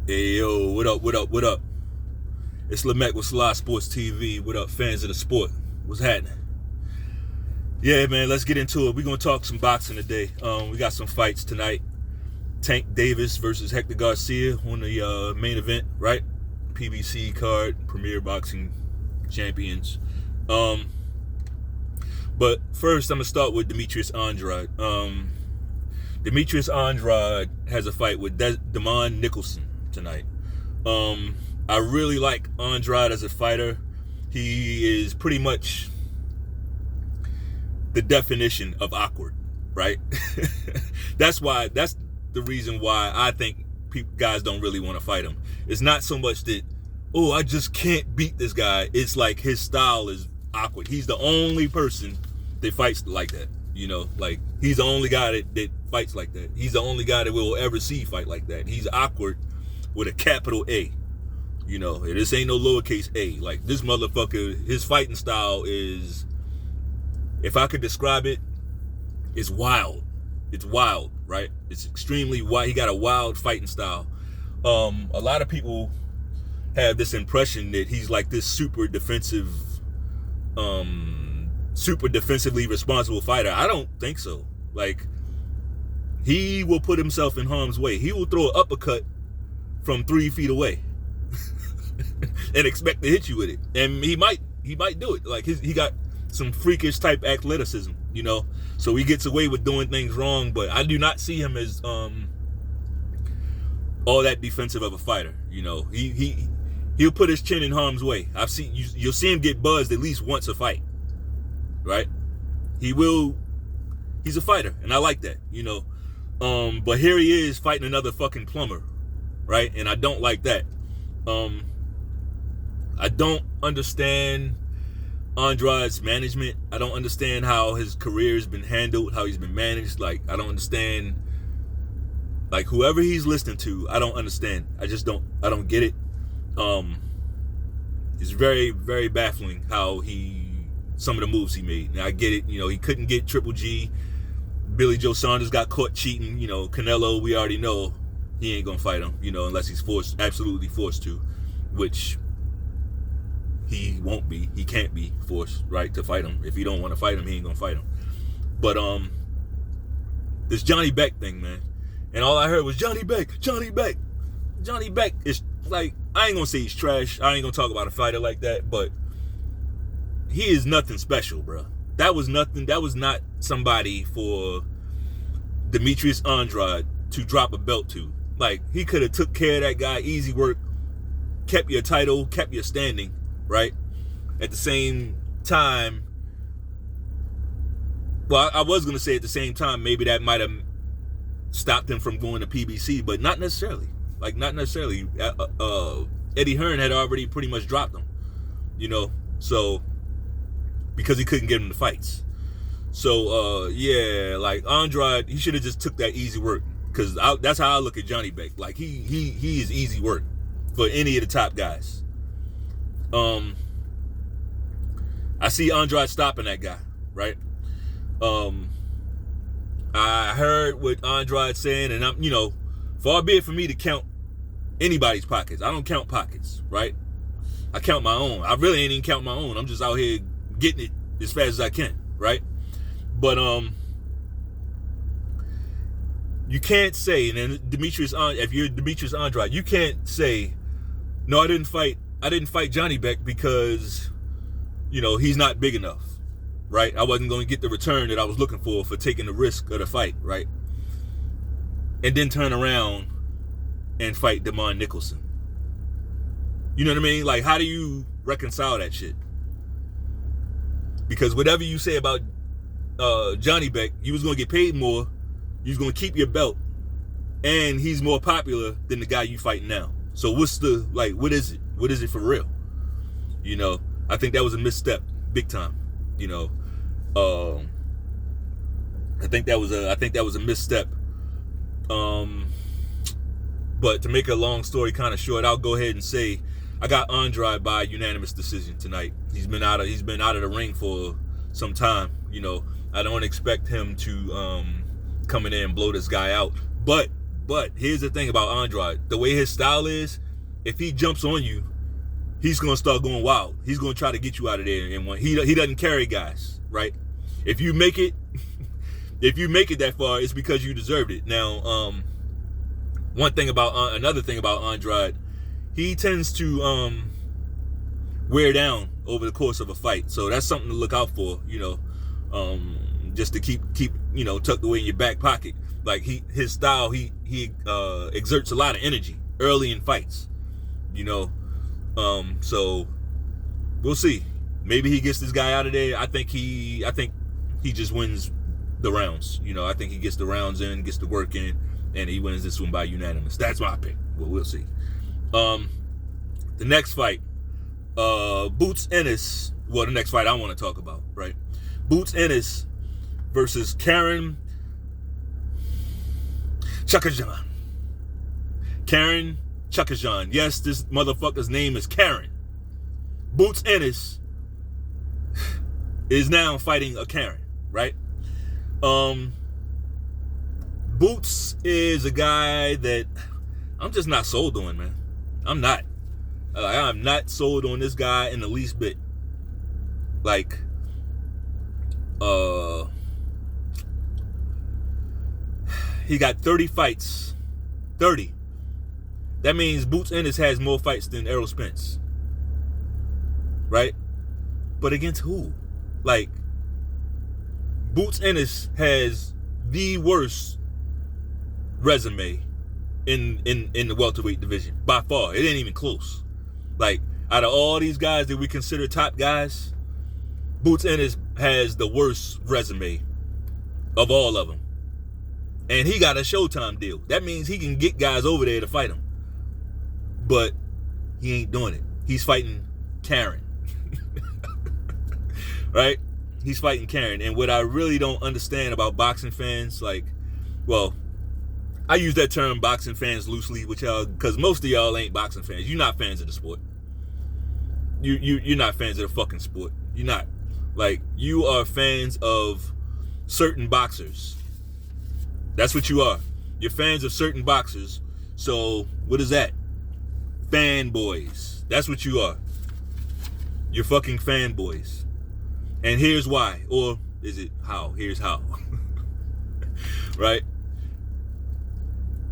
Hey yo, what up, what up, what up? It's Lemekh with selahsportstv. What up, fans of the sport? What's happening? Yeah, man, let's get into it. We're gonna talk some boxing today. We got some fights tonight. Tank Davis versus Hector Garcia on the main event, right? PBC card, Premier Boxing Champions. But first, I'm gonna start with Demetrius Andrade. Demetrius Andrade has a fight with Damon Nicholson tonight. I really like Andrade as a fighter. He is pretty much the definition of awkward, right? That's the reason why I think guys don't really want to fight him. It's not so much that, oh, I just can't beat this guy. It's like his style is awkward. He's the only person that fights like that. You know, like he's the only guy that fights like that. He's the only guy that we'll ever see fight like that. He's awkward with a capital A. You know, this ain't no lowercase a. Like this motherfucker, his fighting style is, if I could describe it, it's wild. It's wild, right? It's extremely wild. He got a wild fighting style. A lot of people have this impression that he's like this super defensively responsible fighter. I don't think so. Like, he will put himself in harm's way. He will throw an uppercut from 3 feet away and expect to hit you with it. And he might do it. Like he got some freakish type athleticism, you know. So he gets away with doing things wrong, but I do not see him as all that defensive of a fighter. You know, he'll put his chin in harm's way. You'll see him get buzzed at least once a fight. Right? He's a fighter, and I like that, you know. But here he is fighting another fucking plumber, right? And I don't like that. I don't understand Andrade's management. I don't understand how his career has been handled, how he's been managed. Like, I don't understand, like, whoever he's listening to, I don't understand. I don't get it. It's very, very baffling how some of the moves he made. Now I get it, you know, he couldn't get Triple G. Billy Joe Saunders got caught cheating. You know, Canelo, we already know he ain't gonna fight him, you know, unless he's absolutely forced to, which he won't be. He can't be forced, right, to fight him. If he don't want to fight him, he ain't gonna fight him. But this Johnny Beck thing, man, and all I heard was Johnny Beck. Johnny Beck is like, I ain't gonna say he's trash. I ain't gonna talk about a fighter like that, but he is nothing special, bro. That was nothing. That was not somebody for Demetrius Andrade to drop a belt to. Like, he could have took care of that guy, easy work, kept your title, kept your standing, right? At the same time, well, I was going to say at the same time, maybe that might have stopped him from going to PBC, but not necessarily. Like, not necessarily. Eddie Hearn had already pretty much dropped him, you know? So, because he couldn't get him the fights. So, yeah, like, Andrade, he should have just took that easy work. Because that's how I look at Johnny Beck. Like, he is easy work for any of the top guys. I see Andrade stopping that guy, right? I heard what Andrade saying, and I'm, you know, far be it for me to count anybody's pockets. I don't count pockets, right? I count my own. I really ain't even count my own. I'm just out here getting it as fast as I can, right? But you can't say, and then if you're Demetrius Andrade, you can't say, no, I didn't fight Johnny Beck because, you know, he's not big enough, right? I wasn't going to get the return that I was looking for taking the risk of the fight, right? And then turn around and fight Damon Nicholson. You know what I mean? Like, how do you reconcile that shit? Because whatever you say about Johnny Beck, you was going to get paid more, you was going to keep your belt, and he's more popular than the guy you fighting now. So what is it? What is it for real? You know, I think that was a misstep, big time. You know, I think that was a misstep. But to make a long story kind of short, I'll go ahead and say I got Andrade by unanimous decision tonight. He's been out of the ring for some time. You know, I don't expect him to come in there and blow this guy out. But But here's the thing about Andrade. The way his style is, if he jumps on you, he's going to start going wild. He's going to try to get you out of there. And when he doesn't carry guys, right? If you make it, that far, it's because you deserved it. Now, another thing about Andrade, he tends to wear down over the course of a fight. So that's something to look out for, just to keep tucked away in your back pocket. Like his style, he exerts a lot of energy early in fights, so we'll see. Maybe he gets this guy out of there. I think he just wins the rounds. I think he gets the rounds in, gets the work in, and he wins this one by unanimous. That's my pick. Well, we'll see. The next fight, Boots Ennis. Well, the next fight I want to talk about, right? Boots Ennis versus Karen Chakajan. Karen Chakajan. Yes, this motherfucker's name is Karen. Boots Ennis is now fighting a Karen, right? Boots is a guy that I'm just not sold on, man. I'm not. I'm not sold on this guy in the least bit. Like, he got 30 fights. 30. That means Boots Ennis has more fights than Errol Spence. Right? But against who? Like, Boots Ennis has the worst resume in the welterweight division. By far. It ain't even close. Like, out of all these guys that we consider top guys, Boots Ennis has the worst resume of all of them. And he got a Showtime deal. That means he can get guys over there to fight him. But he ain't doing it. He's fighting Karen. Right? He's fighting Karen. And what I really don't understand about boxing fans, I use that term boxing fans loosely with y'all because most of y'all ain't boxing fans. You're not fans of the sport. You're not fans of the fucking sport. You're not. Like, you are fans of certain boxers. That's what you are. You're fans of certain boxers. So, what is that? Fanboys. That's what you are. You're fucking fanboys. And here's why. Or is it how? Here's how. Right?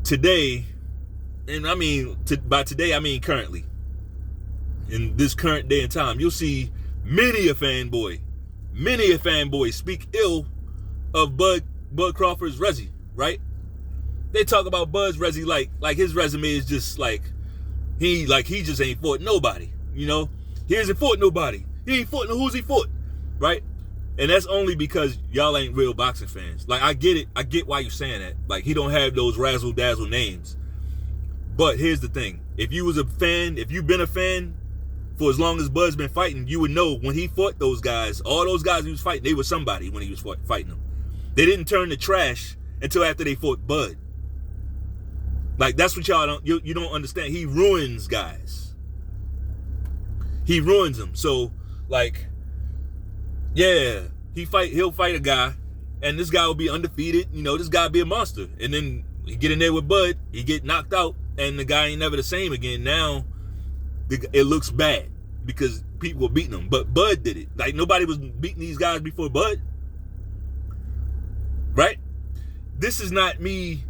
Today, and by today, I mean currently. In this current day and time, you'll see many a fanboy speak ill of Bud Crawford's resi, right? They talk about Bud's resi like his resume is just like he just ain't fought nobody, He hasn't fought nobody. He ain't fought who's he fought, right? And that's only because y'all ain't real boxing fans. Like, I get it. I get why you're saying that. Like, he don't have those razzle-dazzle names. But here's the thing. If you was a fan, if you've been a fan for as long as Bud's been fighting, you would know when he fought those guys, all those guys he was fighting, they were somebody when he was fighting them. They didn't turn to trash until after they fought Bud. Like, that's what y'all you don't understand. He ruins guys. He ruins them. So, like, yeah, he'll fight a guy, and this guy will be undefeated. This guy will be a monster. And then he get in there with Bud, he get knocked out, and the guy ain't never the same again. Now, it looks bad because people were beating him. But Bud did it. Like, nobody was beating these guys before Bud. Right? This is not me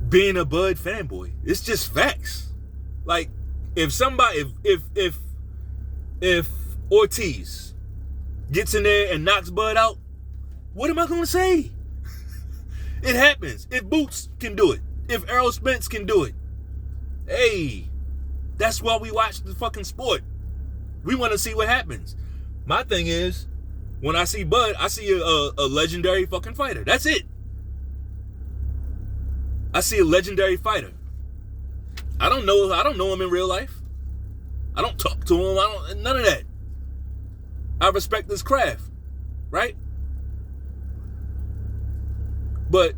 being a Bud fanboy. It's just facts. Like, if Ortiz gets in there and knocks Bud out, what am I going to say? It happens. If Boots can do it, if Errol Spence can do it, hey, that's why we watch the fucking sport. We want to see what happens. My thing is, when I see Bud, I see a legendary fucking fighter. That's it. I see a legendary fighter. I don't know him in real life. I don't talk to him. None of that. I respect this craft, right? But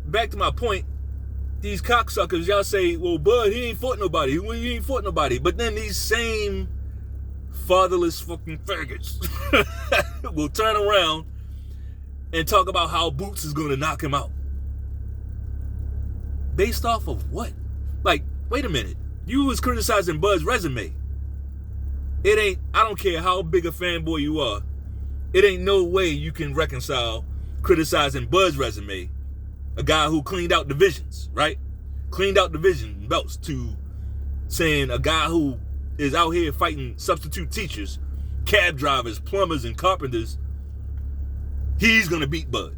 back to my point, these cocksuckers, y'all say, well, Bud, he ain't fought nobody. He ain't fought nobody. But then these same fatherless fucking faggots will turn around and talk about how Boots is going to knock him out. Based off of what? Like, wait a minute. You was criticizing Bud's resume. It ain't, I don't care how big a fanboy you are, it ain't no way you can reconcile criticizing Bud's resume, a guy who cleaned out divisions, right? Cleaned out division belts, to saying a guy who is out here fighting substitute teachers, cab drivers, plumbers, and carpenters, he's gonna beat Bud.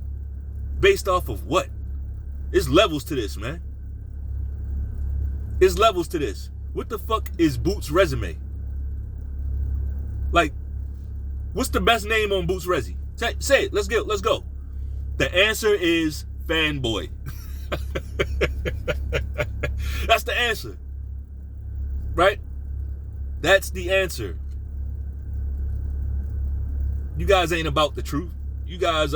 Based off of what? It's levels to this, man. It's levels to this. What the fuck is Boots' resume? Like, what's the best name on Boots' resume? Say it. Let's go. The answer is fanboy. That's the answer. Right? That's the answer. You guys ain't about the truth. You guys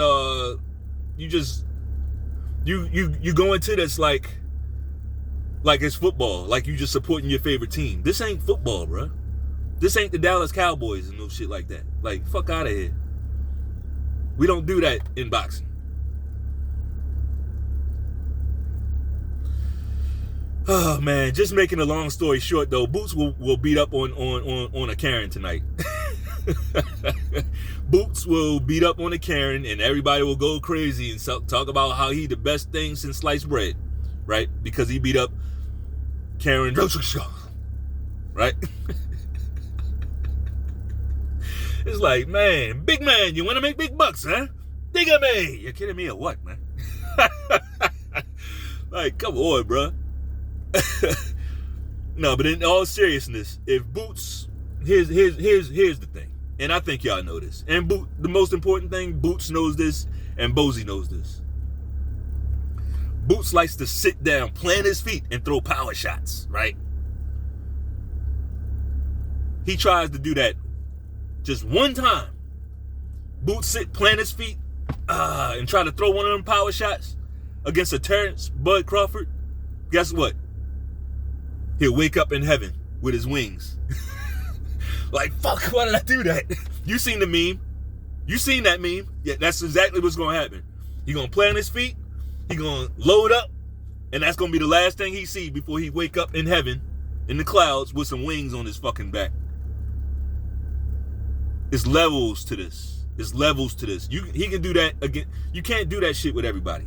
you go into this like it's football, like you just supporting your favorite team. This ain't football, bro. This ain't the Dallas Cowboys and no shit like that. Like, fuck out of here. We don't do that in boxing. Oh man, just making a long story short though, Boots will beat up on a Karen tonight. Boots will beat up on a Karen and everybody will go crazy and talk about how he the best thing since sliced bread, right? Because he beat up Karen, right? It's like, man, big man, you want to make big bucks, huh? Dig at me. You're kidding me or what, man? Like, come on, bro. No, but in all seriousness, if Boots, here's the thing, and I think y'all know this, and the most important thing, Boots knows this, and Bozy knows this. Boots likes to sit down, plant his feet, and throw power shots, right? He tries to do that just one time. Boots sit, plant his feet, and try to throw one of them power shots against a Terrence Bud Crawford. Guess what? He'll wake up in heaven with his wings. Like, fuck, why did I do that? You seen the meme? You seen that meme? Yeah, that's exactly what's going to happen. He going to plant his feet, he going to load up, and that's going to be the last thing he see before he wake up in heaven, in the clouds, with some wings on his fucking back. It's levels to this. It's levels to this. He can do that again. You can't do that shit with everybody.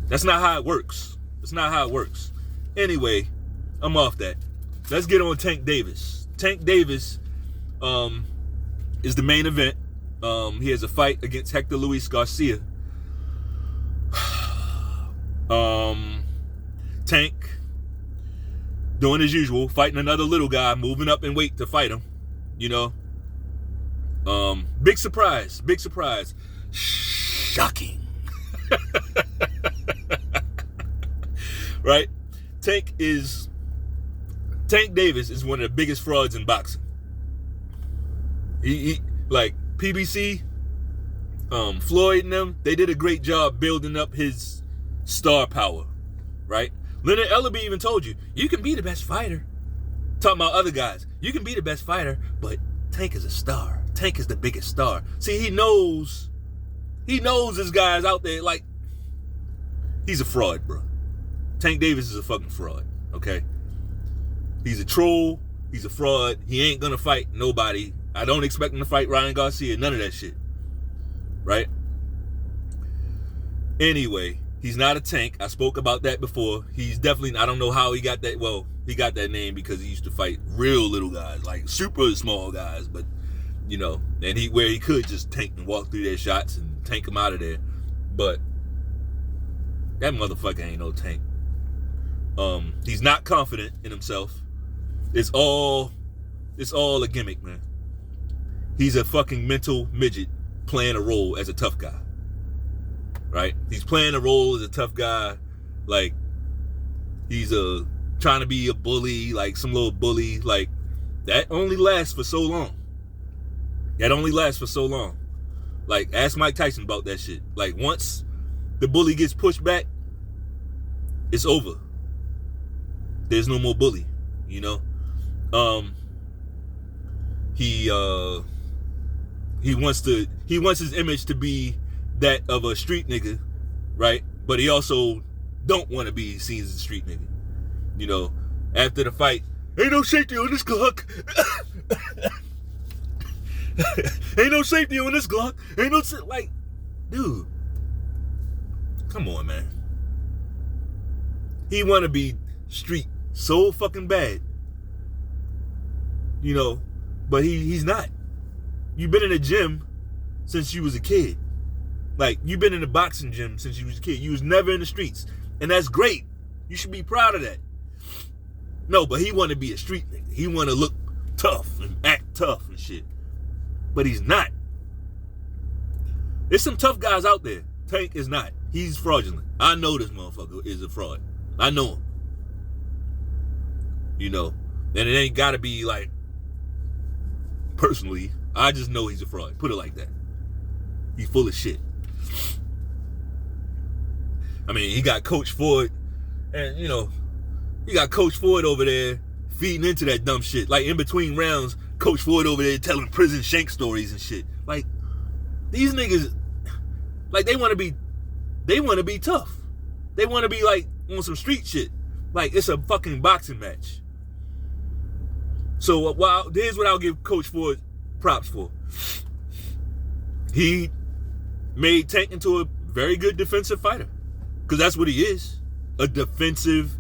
That's not how it works. It's not how it works. Anyway, I'm off that. Let's get on Tank Davis. Tank Davis is the main event. He has a fight against Hector Luis Garcia. Tank, doing as usual, fighting another little guy, moving up in weight to fight him. You know, big surprise. Shocking. Right? Tank Davis is one of the biggest frauds in boxing. He like PBC, Floyd and them, they did a great job building up his star power, right? Leonard Ellerbe even told you can be the best fighter. Talking about other guys, you can be the best fighter, but Tank is a star. Tank is the biggest star. See, he knows this guy's out there, like, he's a fraud, bro. Tank Davis is a fucking fraud, okay? He's a troll. He's a fraud. He ain't gonna fight nobody. I don't expect him to fight Ryan Garcia. None of that shit, right? Anyway, he's not a Tank. I spoke about that before. He's definitely, I don't know how he got that. Well, he got that name because he used to fight real little guys, like super small guys, but, you know, and where he could just tank and walk through their shots and tank them out of there. But that motherfucker ain't no Tank. He's not confident in himself. It's all a gimmick, man. He's a fucking mental midget playing a role as a tough guy, right? He's playing a role as a tough guy, like he's trying to be a bully, like some little bully. Like, that only lasts for so long. Like, ask Mike Tyson about that shit. Like, once the bully gets pushed back, it's over. There's no more bully, you know? He wants his image to be that of a street nigga, right? But he also don't want to be seen as a street nigga. You know, after the fight, ain't no safety on this Glock. Ain't no safety on this Glock. Ain't no like, dude. Come on, man. He want to be street so fucking bad. You know, but he's not. You've been in the gym since you was a kid. Like, you've been in the boxing gym since you was a kid. You was never in the streets. And that's great. You should be proud of that. No, but he want to be a street nigga. He want to look tough and act tough and shit. But he's not. There's some tough guys out there. Tank is not. He's fraudulent. I know this motherfucker is a fraud. I know him. You know. And it ain't got to be like, personally, I just know he's a fraud. Put it like that. He's full of shit. I mean, he got Coach Ford, and, you know, he got Coach Ford over there feeding into that dumb shit. Like, in between rounds, Coach Ford over there telling prison shank stories and shit. Like, these niggas, like, they want to be tough. They want to be, like, on some street shit. Like, it's a fucking boxing match. So, here's what I'll give Coach Ford props for. He made Tank into a very good defensive fighter. Because that's what he is. A defensive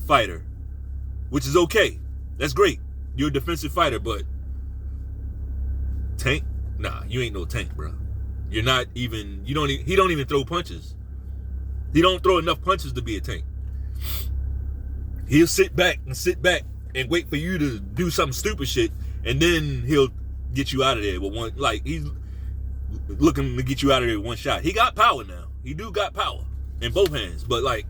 fighter. Which is okay. That's great. You're a defensive fighter, but Tank? Nah, you ain't no Tank, bro. You're not even, he don't even throw punches. He don't throw enough punches to be a Tank. He'll sit back and wait for you to do some stupid shit, and then he'll get you out of there with one, like, he's looking to get you out of there with one shot. He got power now. He do got power in both hands, but, like,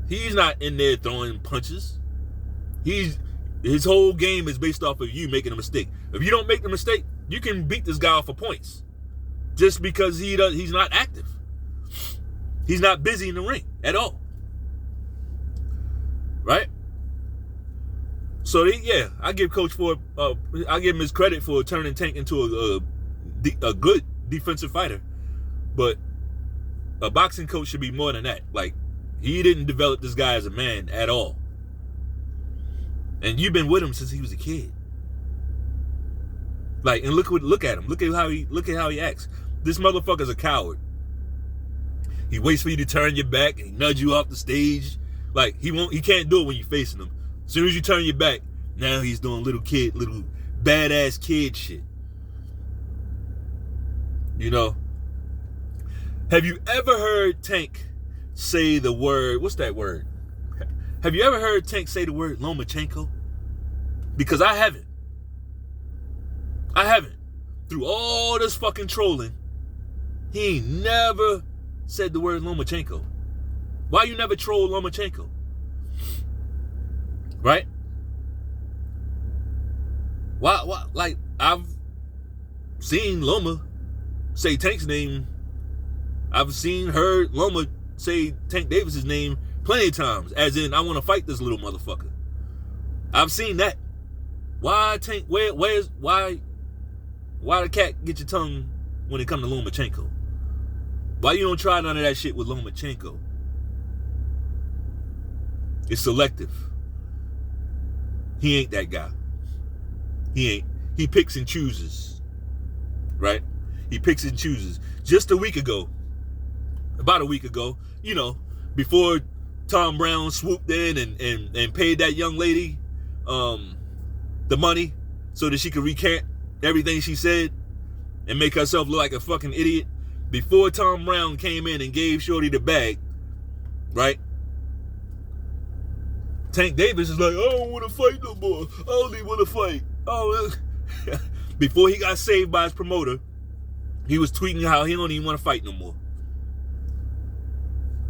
he's not in there throwing punches. His whole game is based off of you making a mistake. If you don't make the mistake, you can beat this guy off for points. Just because he's not active. He's not busy in the ring at all. Right? So, yeah, I give Coach Ford, I give him his credit for turning Tank into a good defensive fighter. But a boxing coach should be more than that. Like, he didn't develop this guy as a man at all. And you've been with him since he was a kid. Like, and look at him. Look at how he acts. This motherfucker's a coward. He waits for you to turn your back and he nudge you off the stage. Like, he can't do it when you're facing him. As soon as you turn your back, now he's doing little badass kid shit. You know? Have you ever heard Tank say the word, what's that word? Have you ever heard Tank say the word Lomachenko? Because I haven't. Through all this fucking trolling, he ain't never said the word Lomachenko. Why you never troll Lomachenko? Right? Why? Like, I've seen Loma say Tank's name. I've heard Loma say Tank Davis's name plenty of times, as in, I want to fight this little motherfucker. I've seen that. Why Tank? Why the cat get your tongue when it come to Lomachenko? Why you don't try none of that shit with Lomachenko? It's selective. He ain't that guy. He ain't. He picks and chooses. Right? He picks and chooses. Just about a week ago, you know, before Tom Brown swooped in and paid that young lady the money so that she could recant everything she said and make herself look like a fucking idiot. Before Tom Brown came in and gave Shorty the bag, right? Tank Davis is like, I don't want to fight no more. I don't even want to fight. Oh, before he got saved by his promoter, he was tweeting how he don't even want to fight no more.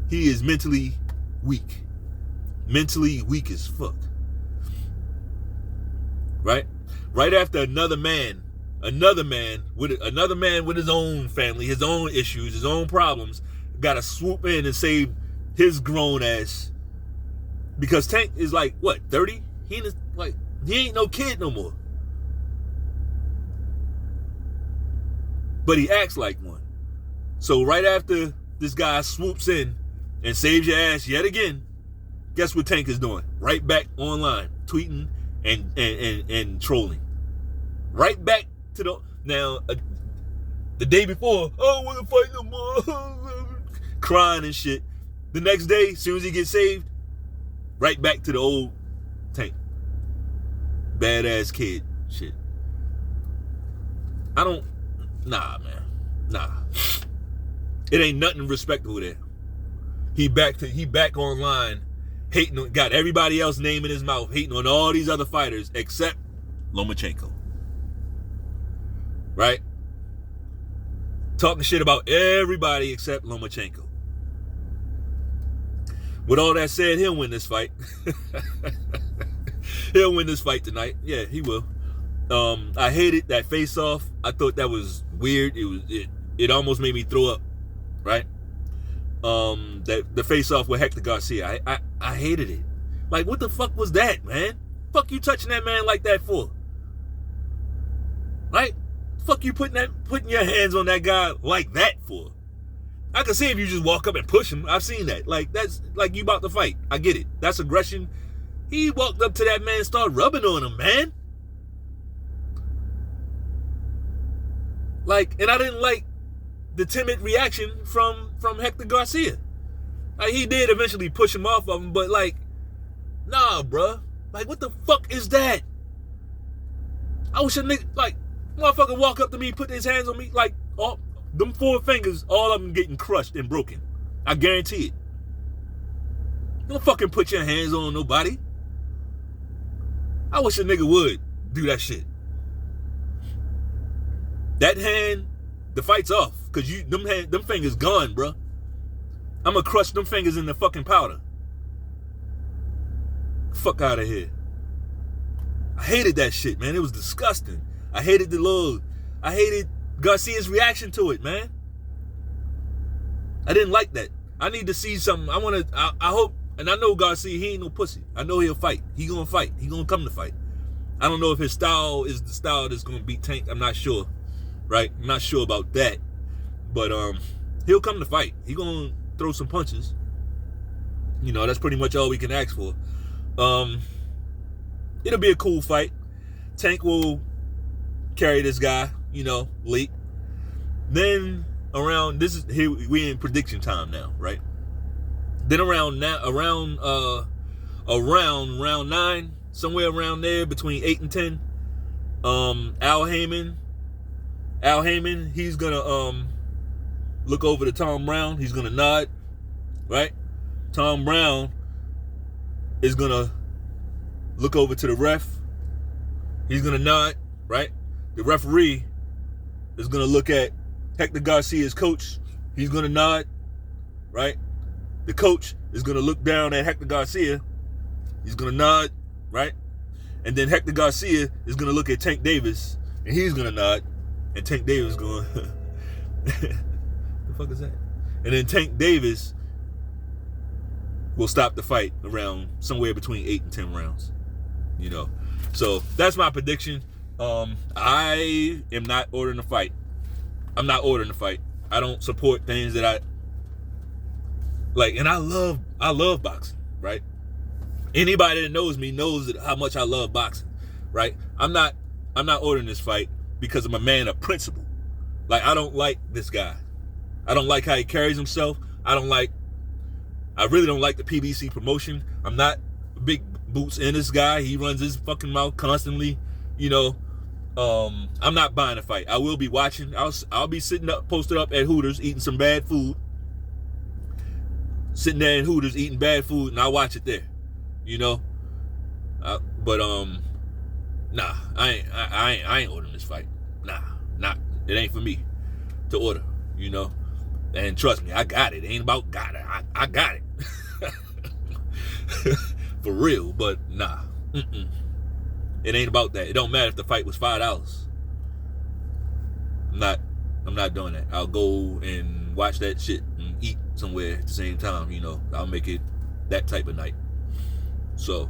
He is mentally weak. Mentally weak as fuck. Right? Right after another man with his own family, his own issues, his own problems, got to swoop in and save his grown ass. Because Tank is like, what, 30? He ain't no kid no more. But he acts like one. So right after this guy swoops in and saves your ass yet again, guess what Tank is doing? Right back online, tweeting and trolling. Right back to the day before, I don't want to fight no more, crying and shit. The next day, as soon as he gets saved, right back to the old Tank. Badass kid shit. Nah, man. Nah. It ain't nothing respectable there. He back online, hating, got everybody else name in his mouth, hating on all these other fighters except Lomachenko. Right? Talking shit about everybody except Lomachenko. With all that said, he'll win this fight. He'll win this fight tonight. Yeah, he will. I hated that face-off. I thought that was weird. It almost made me throw up. Right? The face-off with Hector Garcia. I hated it. Like, what the fuck was that, man? Fuck you touching that man like that for? Right? Fuck you putting your hands on that guy like that for? I can see if you just walk up and push him. I've seen that. Like, that's like you about to fight. I get it. That's aggression. He walked up to that man and started rubbing on him, man. Like, and I didn't like the timid reaction from Hector Garcia. Like, he did eventually push him off of him, but like, nah, bruh. Like, what the fuck is that? I wish a nigga, like, motherfucker walk up to me, put his hands on me, like, all them 4 fingers, all of them getting crushed and broken. I guarantee it. Don't fucking put your hands on nobody. I wish a nigga would do that shit. That hand, the fight's off, cause them fingers gone, bro. I'ma crush them fingers in the fucking powder. Fuck out of here. I hated that shit, man. It was disgusting. I hated Garcia's reaction to it, man. I didn't like that. I need to see something. I hope, and I know Garcia, he ain't no pussy. I know he'll fight. He gonna fight. He gonna come to fight. I don't know if his style is the style that's gonna beat Tank. I'm not sure. Right? I'm not sure about that. But he'll come to fight. He gonna throw some punches. You know, that's pretty much all we can ask for. It'll be a cool fight. Tank will carry this guy, you know, late. Then we in prediction time now, right? Then around round 9, somewhere around there between 8 and 10, Al Heyman, he's gonna look over to Tom Brown. He's gonna nod, right? Tom Brown is gonna look over to the ref. He's gonna nod, right? The referee is gonna look at Hector Garcia's coach. He's gonna nod, right? The coach is gonna look down at Hector Garcia. He's gonna nod, right? And then Hector Garcia is gonna look at Tank Davis, and he's gonna nod. And Tank Davis going, the fuck is that? And then Tank Davis will stop the fight around somewhere between 8 and 10 rounds. You know, so that's my prediction. I am not ordering a fight. I'm not ordering a fight. I don't support things that I like, and I love boxing, right? Anybody that knows me knows how much I love boxing, right? I'm not ordering this fight because I'm a man of principle. Like, I don't like this guy. I don't like how he carries himself. I really don't like the PBC promotion. I'm not a big boots in this guy. He runs his fucking mouth constantly. You know, I'm not buying a fight. I will be watching. I'll be posted up at Hooters eating some bad food. Sitting there in Hooters eating bad food, and I'll watch it there. You know? Nah, I ain't ordering this fight. Nah, it ain't for me to order, you know. And trust me, I got it. It ain't about got it. I got it. For real, but nah. It ain't about that. It don't matter if the fight was $5. I'm not doing that. I'll go and watch that shit and eat somewhere at the same time, you know. I'll make it that type of night. So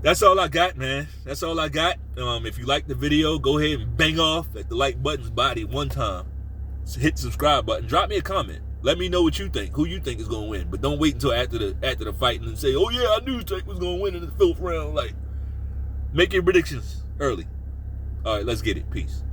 that's all I got, man. That's all I got. If you like the video, go ahead and bang off at the like button's body one time. Hit the subscribe button. Drop me a comment. Let me know what you think. Who you think is gonna win. But don't wait until after the fight and say, oh yeah, I knew Tank was gonna win in the 5th round. Like, make your predictions early. All right, let's get it. Peace.